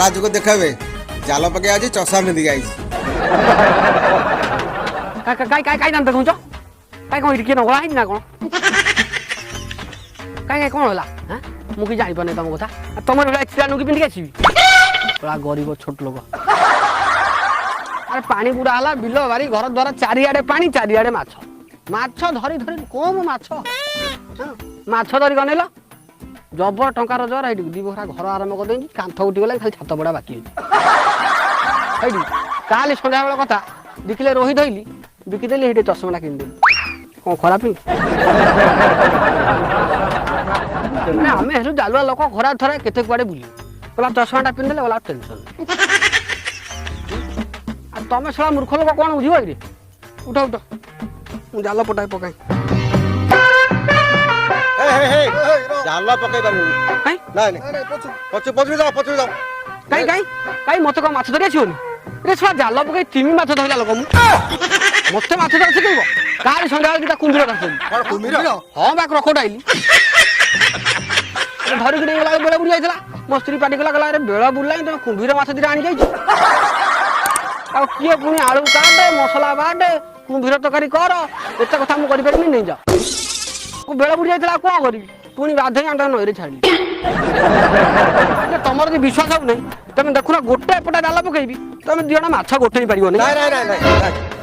पाला जुग देखावे जाल पके आज चषा मिंदी गाइस काय नाम देखुछ काय कोन इटके नगला है ना कोन काय कोन होला हां मु की जानि पने तम कथा तमर होला एक्स्ट्रा नुकी पिंडी आछी बड़ा गरीब छोट लोग अरे पानी बुड़ा हला बिलो बारी घर द्वारा चारियाडे पानी चारियाडे माछ माछ धरी धरी कोम माछ माछ धरी गनेला जबर टंका रोजगार है दी बखरा घर आरंभ कर देनी कांथ उठी गला खाली छात पड़ा बाकी है काली संध्या बेला कथा दिखले रोही धइली बिकी देली हेटे चश्मा किन देली कोन खराब ना हमें हेलु जालुआ लोक घरा थरा केते कुआडे बुली बोला चश्माटा पिन देले बोला टेंशन आ तमे सला मूर्ख लोक कोन बुझिबो रे उठ उठ मु जाल पटाई पकाई जाल पके बानी काई नहीं पछु जाओ काई काई काई मते को माछ धरि आछियोनी रे छला जाल पके तिमी माछ धइला लोक मु मते माछ धरि सिकेइबो काली संध्या बेला कुंभीर धरछन कुंभीर हां बा क्रोकोडाइल धरि के गला बेला बुड़ी जाइतला मो स्त्री पाटी गला रे बेला बुडलाई त कुंभीर माछ दिरा आनी जाइछ आ किए पुनी आलू काटे मसला बाटे कुंभीर तकारी कर एते कथा मु करि परमी नै जा को बेला बुड़ी जाइतला को करी पुनी बाधे आंटा नइरे छाडी तमर जे विश्वास हो नै तमे देखुना गोटे पटा डाला पकेबी तमे दियना माछ गोटे ही परिबो नै नहीं